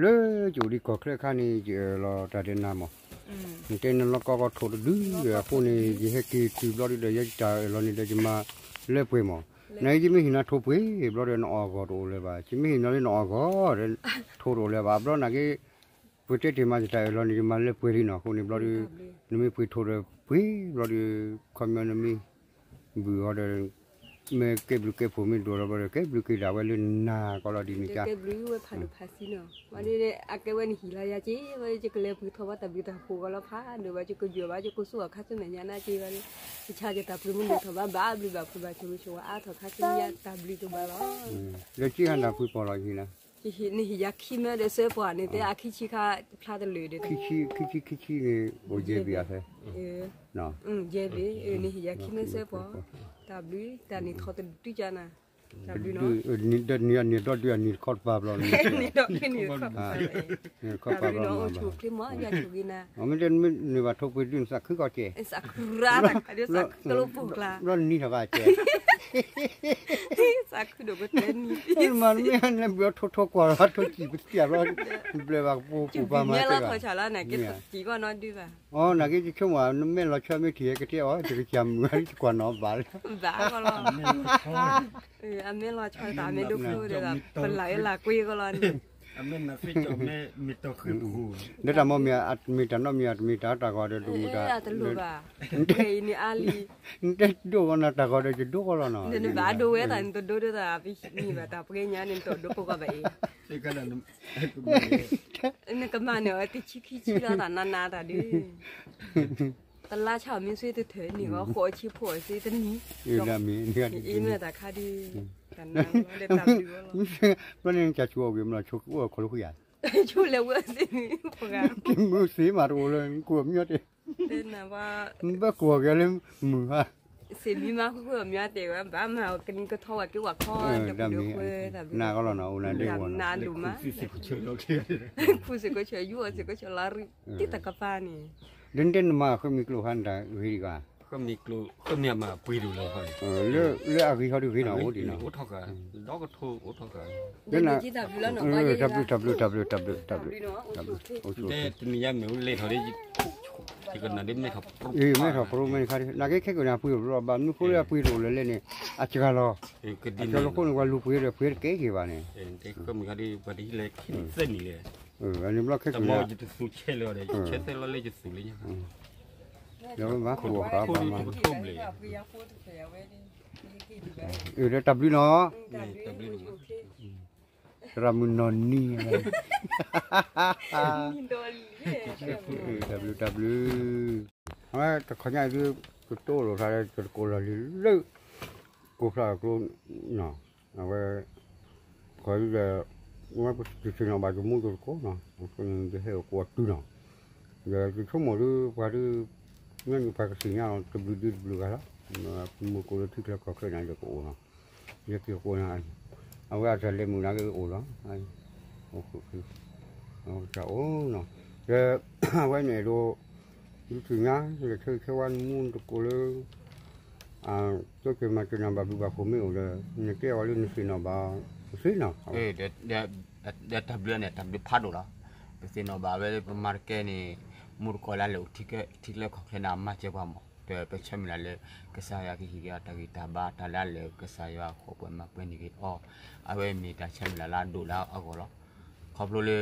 lỡ chủ đi có cái khăn này giờ là trả tiền nào mà trên nó có thổ đứ giờ cô này gì hết kỳ lo đi đây trả lo đi đây mà lỡ quê mà này chỉ mình là thổ quê lo đi nó có đồเลยbà chỉ mình nó có thổ đồเลยbà lo là cái bữa tết thì mà trả lo đi mà lỡ quê đi nó cô này lo đi nó mới quê thổ rồi quê lo đi con nó mới vừa rồi mấy cái bự cái phụ mình đồ rồi cái bự cái đào lên na có là đi mình cha cái bự cái phá được phá xí nữa mà đi à cái bên hỉ là chứ vậy chứ cái lẹp thua vào tập bị tập phụ có là phá được vậy chứ cái dừa vậy chứ cái sủa khác chứ này nhà na chứ vậy chứ cha chứ tập bị mình thua vào bả bị bả phụ vào chứ mình à thua khác chứ nhà tập bị tụi bà đó rồi chứ hắn là phụ bỏ lại gì nè thì này giờ khi mà để sửa bỏ này thì à khi chỉ cả phá được lười đấy khi này bao giờ bị à thế nó giờ bị này giờ khi mà sửa bỏ tập bị ta này thua từ tuy cha nè tập bị nóนี่ดอดนี่คอดบาบลอนี่ดอดนี่คอดบาบคอดบาบลอถูกที่หมออย่าถูกกินนะมันจะนี่ว่าทุกปีนสักคือก็เจสักราสักเดี๋ยวสักกลุปุกละร้อนนี่เท่ากับเจสักคือเดี๋ยวก็เต้นนี่มันไม่หันเลยเบี้ยทุกกว่าทุกจีบเสียร้อนเปล่าปูปลามาเนี่ยเราถอยฉลาดไหนก็จีก็นอนดีป่ะอ๋อนักที่ช่วงว่าไม่เราชอบไม่ถี่ก็เที่ยวจะจำเงินกว่านอนบ้าก็รออันนี้เราชอบตาไม่ดูคือเดี๋ยวคนไหลหลักกุยก็รออันนี้นะพี่จอมแม่มีตัวขึ้นหูเดี๋ยวแต่ว่ามีแต่น้องมีแต่ตาก็เดี๋ยวดูแต่ตลกอ่ะเฮ้ยนี่อาลีเดี๋ยวดูวันนั้นตาก็เดี๋ยวจะดูก็แล้วเนาะเดี๋ยวบ้าดูแต่ตัวดูแต่พี่นี่แบบตาเพื่อนยันนี่ตัวดูก็แบบใช่กันนะนี่ก็มาเนี่ยที่ชี้แล้วแต่นานๆแต่ดิตลาดชาวมีซื้อตัวเถอะนี่ก็ขอชี้ผัวซื้อตัวนี้อีเมื่อแต่ค่าดีกันนะเด็ดตามดูแล้วนี่จะชัวร์วิมเราชัวร์คนรู้ขยันชัวร์แล้วเว้ยสิพวกเรากินมือสีมาดูเลยกลัวมีอะไรเด่นนะว่าไม่กลัวกันเลยมือฮะสีมีมากกลัวมีอะไรว่าบ้ามากินก็ทอดกี่ว่าข้อจะดูเว้ยแต่น่าก็แล้วเนาะน่าได้วันนานดูมั้ยผู้สิก็เฉยยั่วสิก็เฉยลาริติตะกะปานี่เด่นมาเขามีกลัวหันได้วิธีการก็มีกลัวก็เนี่ยมาปุยดูแล้วครับเลือกอะไรเขาดูที่ไหนโอ้ดีเนาะโอ้ท่ากันดอกก็โทโอ้ท่ากันเด่นนะแต่มีอย่างเหมือนเล่นเขาได้ที่กันนั่นไม่ทับไม่ทับรู้ไม่ขาดนักแค่คนน่ะปุยรู้บ้านนู้นปุยปุยรู้เลยเนี่ยอาจจะก็อาจจะคนว่าลูกปุยเลยปุยเก๋กี่บ้านเนี่ยแต่ก็มีการที่วันที่เล็กเส้นนี่เลยอันนี้บล็อกแค่คนน่ะจะสู้เชลเลยเชลเส้นแล้วเลยจะสู้เลยเนี่ยเดี๋ยวมาขัวครับประมาณเดี๋ยวตับลีเนาะรามุนนอนนี่อะไรWว่าแต่ขยันคือตัวโตหรืออะไรตัวโกลาลิเลิกกูพลาดกูเนาะเอาไว้คอยจะว่าจะสิ่งอะไรจะมุ่งตัวกูเนาะคนจะให้กูตัวเนาะเดี๋ยวจะชั่วโมงหรือว่าหรืองั้นไปก็สิ่งนี้เราจะบลูบลูกันแล้วมือกูจะทิ้งแล้วก็เคยนั่งจะกูเนาะเยอะเกี่ยวกับนั่นเอาไว้จะเล่นมือนั่งก็กูแล้วไอ้โอ้โหเอาจะโอ้เนาะเดี๋ยวไว้เนี่ยดูสิ่งนี้จะเชื่อแค่วันมุ่งตัวกูเลยตัวเกี่ยวกับจะนำแบบดูแบบผมไม่เอาเลยเนี่ยแค่ว่าเรื่องสิ่งนั้นบ้าสิ่งนั้นเดี๋ยวทับเรือเนี่ยทับเรือพัดหรอสิ่งนั้นบ้าเวลามาร์เก็ตนี่มูร์คอลาเลวที่เล่ของเขนามาเจ้าบ้าหมดแต่เป็นเช่นนั้นเลยก็สายกิจการตะกี้ตาบ้าตาลาเลวก็สายว่าขบวนมาเป็นอีกอ๋อเอาไว้มีแต่เช่นนั้นลาดูแล้วเอาก็แล้วขบวนเลย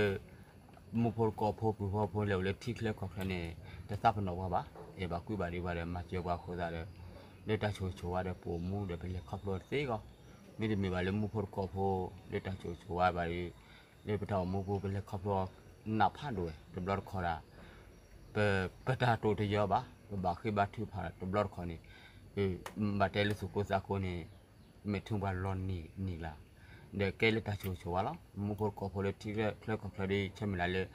มูพอร์กอพอเลวเลยที่เล่ของเขนี่แต่ทราบเป็นว่าบ้าบาคุยบารีบาร์มาเจ้าบ้าโคตรเลยเดี๋ยวตาโชว์ว่าเดี๋ยวปูมูเดี๋ยวเป็นเลยขบวนสิก็ไม่ได้มีบาร์มูพอร์กอพเดี๋ยวตาโชว์ว่าบารีเดี๋ยวไปทำมูเป็นเลยขบวนหน้าผ้าด้วยเดี๋ยวบล็อกคอร์เปิดตาโตที่เยอะบ้าบาคือบ้าที่ผ่านตัวบล็อกคนนี้บาเตลิสุกุสาคนนี้ไม่ถึงบาลอนนี่ละเด็กเกลิตาโชว์แล้วมุกก็พอเลยที่เรื่องของพอดีใช่ไหมล่ะเลย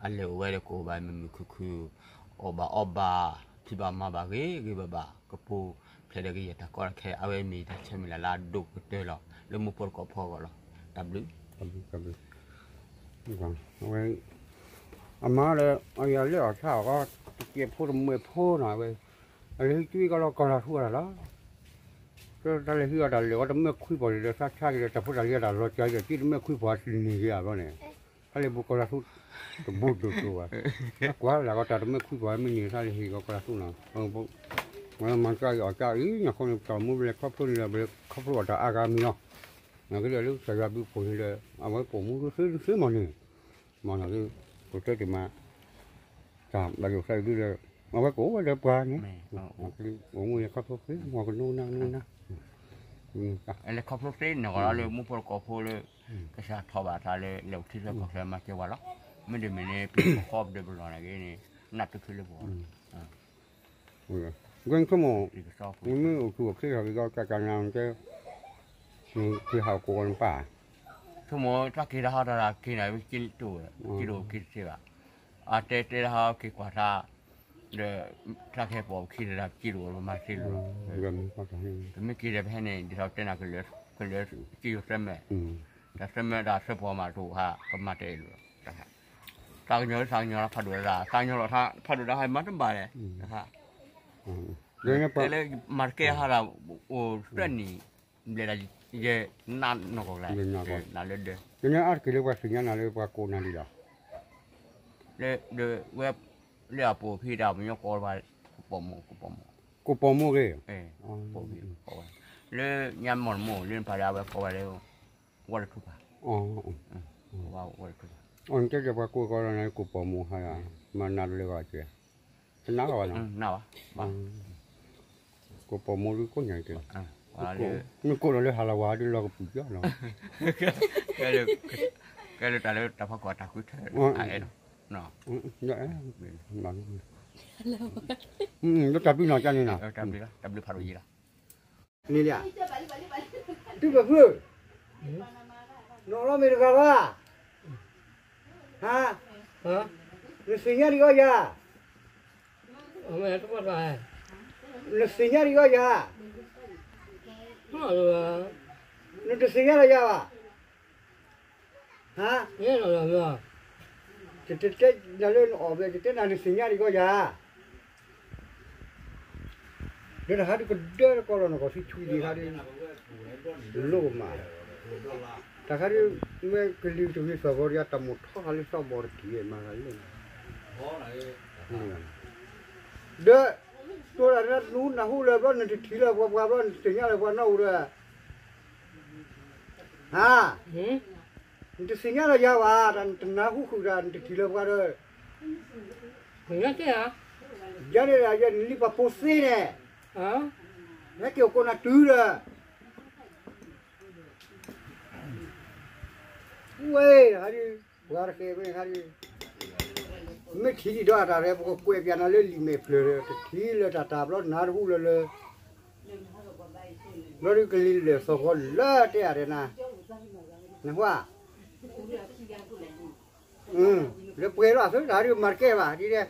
อันเลี้ยวไว้เลยก็บามันคืออบาที่บามาบาเกบ้าก็ปูเพลย์กี้ตะกอแค่เอาไว้มีแต่ใช่ไหมล่ะลาดูก็เจอแล้วมุกก็พอก็แล้วดับนี่ก่อนเอาไว้อามาเลยเอาอย่าเลี้ยวข้าวก็เก็บพูดมือพูดหน่อยไปไอ้ที่ก็เราก็เราทั่วแล้วก็ได้เลยที่เราเลี้ยวก็ไม่คุยบ่อยเลยสักชาติเลยแต่พูดอะไรเราใจจะที่ไม่คุยพอสิ่งนี้อะไรเนี่ย Kali buka rasu, tebut tu ah. Kuah lah kata tu mesti kuah mini kali higa rasu na. Mana macam aja ini nak kau kamu boleh kapur ni boleh kapur ada agam ni. Nak kita lu saya bu pun ni, awak pun mulu se mana tu kita di mana. Sam lagi saya tu awak kau ada apa ni? Orang ni kapur ni, orang nuna. Ele kapur ni nak kalau le mu por kapur le, kesah thawat le le uti le kapur macam wala. Mende kapur de bulan lagi ni, nak tu le buat. Gwen kamu, ini untuk kita kita jangan ke, kita kau apa? Semua tak kira ada kira kilo siapa. Ada dah kira de tak hebat kilo macam tu. Tapi kira begini di sana nak keluar kilo sama. Dah sama dah sebuah macam ha kemati itu. Sangnya padu dah hai macam mana? Kalau market hara ni boleh je nan nak lah, nak lede. Jadi arti lepas senyap nak lepas kau nanti dah. Le web le apa pihak punya korban kupomo ke? Le nyaman mo le pada web korban le walau tu bah. Wow walau tu. Orang tu lepas kau kalau nak kupomo hara mana lepas je. Kenapa awak? Nawa. Kupomo tu kau nyai ke? Ni kau le halawa di lagu puja lah. Kalau tak le tak apa kau takut. No. Ya. Lu tapi nak cari nak. Tapi paru je lah. Ni dia. Tu apa? Nak ramai dekat apa? Ha? Lu senyap di kau ya? Apa tu apa? Lu senyap di kau ya? Lu tu senyap aja apa? Ha? Ni apa? Kita jalan obek kita nanti senyap di kau ya? Dia dah hari kedua kalau nak kasih cuci hari lu mah. Tak hari me keliru tu ni sabor ya tamu thal sabor dia mana ni. Dah tu ada nu nahu lepas nanti thila apa senyap lepas nahu dah. Ha? Nanti senyap aja wah dan nahu kuda nanti thila apa dah. Banyak ya? Jadi aja ni lipat posisi ni. Ha? Nak kau kau nak tulah. Weh, hari luar ke hari. Mesti dah ada repot kue piana le lima puluh. Tidak ada tablo naru le. Lori kelil le sekolah tiada na. Nampak? Le puluh lah, hari market bah, dia.